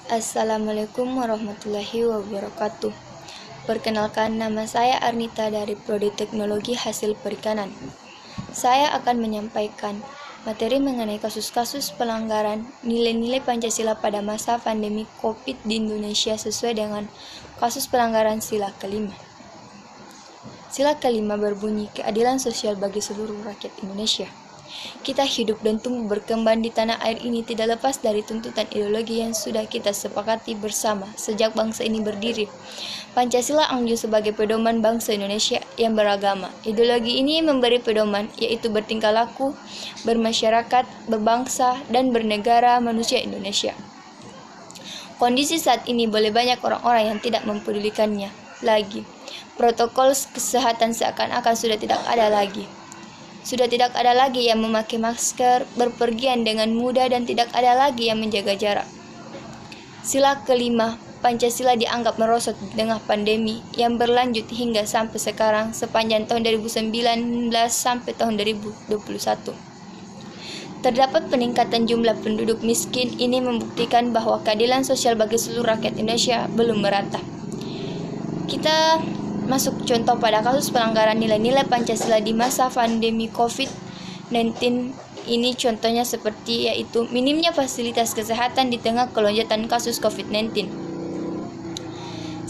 Assalamualaikum warahmatullahi wabarakatuh. Perkenalkan, nama saya Arnita dari Prodi Teknologi Hasil Perikanan. Saya akan menyampaikan materi mengenai kasus-kasus pelanggaran nilai-nilai Pancasila pada masa pandemi COVID di Indonesia sesuai dengan kasus pelanggaran sila kelima. Sila kelima berbunyi keadilan sosial bagi seluruh rakyat Indonesia. Kita hidup dan tumbuh berkembang di tanah air ini tidak lepas dari tuntutan ideologi yang sudah kita sepakati bersama sejak bangsa ini berdiri. Pancasila anjur sebagai pedoman bangsa Indonesia yang beragama. Ideologi ini memberi pedoman, yaitu bertingkah laku, bermasyarakat, berbangsa, dan bernegara manusia Indonesia. Kondisi saat ini boleh banyak orang-orang yang tidak mempedulikannya lagi. Protokol kesehatan seakan-akan sudah tidak ada lagi. Sudah tidak ada lagi yang memakai masker, berpergian dengan mudah, dan tidak ada lagi yang menjaga jarak. Sila kelima, Pancasila dianggap merosot di tengah pandemi yang berlanjut hingga sampai sekarang sepanjang tahun 2019 sampai tahun 2021. Terdapat peningkatan jumlah penduduk miskin, ini membuktikan bahwa keadilan sosial bagi seluruh rakyat Indonesia belum merata. Kita masuk contoh pada kasus pelanggaran nilai-nilai Pancasila di masa pandemi COVID-19 ini contohnya seperti yaitu minimnya fasilitas kesehatan di tengah kelonjakan kasus COVID-19.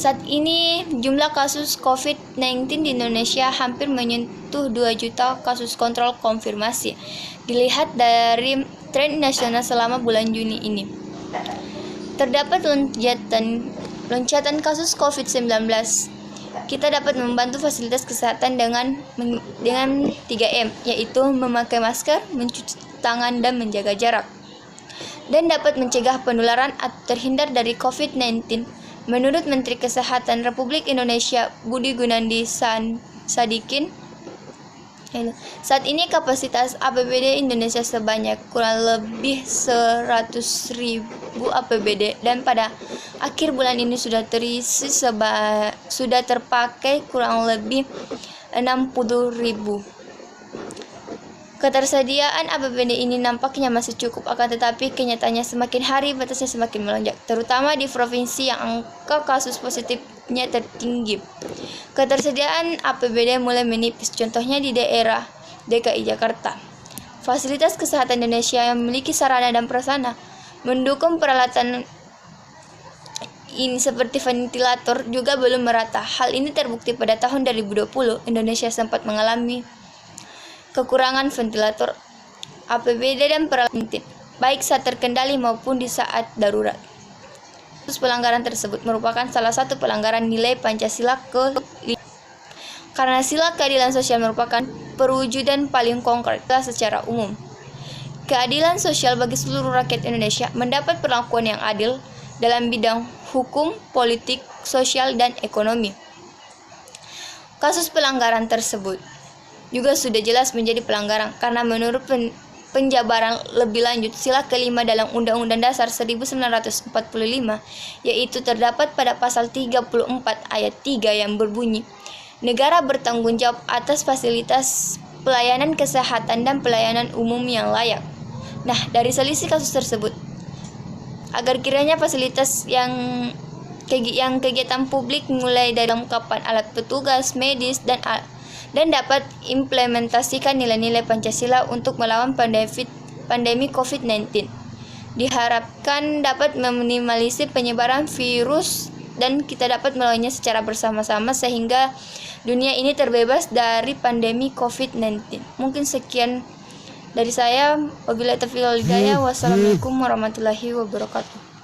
Saat ini jumlah kasus COVID-19 di Indonesia hampir menyentuh 2 juta kasus kontrol konfirmasi. Dilihat dari tren nasional selama bulan Juni ini. Terdapat loncatan kasus COVID-19. Kita dapat membantu fasilitas kesehatan dengan 3M, yaitu memakai masker, mencuci tangan, dan menjaga jarak. Dan dapat mencegah penularan atau terhindar dari COVID-19. Menurut Menteri Kesehatan Republik Indonesia Budi Gunadi Sadikin, saat ini kapasitas APBD Indonesia sebanyak kurang lebih 100.000 APBD dan pada akhir bulan ini sudah terpakai kurang lebih 60.000. Ketersediaan APBD ini nampaknya masih cukup, akan tetapi kenyataannya semakin hari batasnya semakin melonjak, terutama di provinsi yang angka kasus positifnya tertinggi. Ketersediaan APBD mulai menipis, contohnya di daerah DKI Jakarta. Fasilitas kesehatan Indonesia yang memiliki sarana dan prasarana mendukung peralatan ini seperti ventilator juga belum merata. Hal ini terbukti pada tahun 2020, Indonesia sempat mengalami kekurangan ventilator, APBD, dan peralatan, baik saat terkendali maupun di saat darurat. Kasus pelanggaran tersebut merupakan salah satu pelanggaran nilai Pancasila ke-5. Karena sila keadilan sosial merupakan perwujudan paling konkret secara umum. Keadilan sosial bagi seluruh rakyat Indonesia mendapat perlakuan yang adil dalam bidang hukum, politik, sosial, dan ekonomi. Kasus pelanggaran tersebut juga sudah jelas menjadi pelanggaran karena menurut penjabaran lebih lanjut sila kelima dalam Undang-Undang Dasar 1945, yaitu terdapat pada pasal 34 ayat 3 yang berbunyi, negara bertanggung jawab atas fasilitas pelayanan kesehatan dan pelayanan umum yang layak. Nah, dari selisih kasus tersebut, agar kiranya fasilitas yang kegiatan publik mulai dari kelengkapan alat petugas medis dan dapat implementasikan nilai-nilai Pancasila untuk melawan pandemi COVID-19. Diharapkan dapat meminimalisir penyebaran virus dan kita dapat melawannya secara bersama-sama sehingga dunia ini terbebas dari pandemi COVID-19. Mungkin sekian dari saya. Wabillahi taufiq wal hidayah. Wassalamualaikum warahmatullahi wabarakatuh.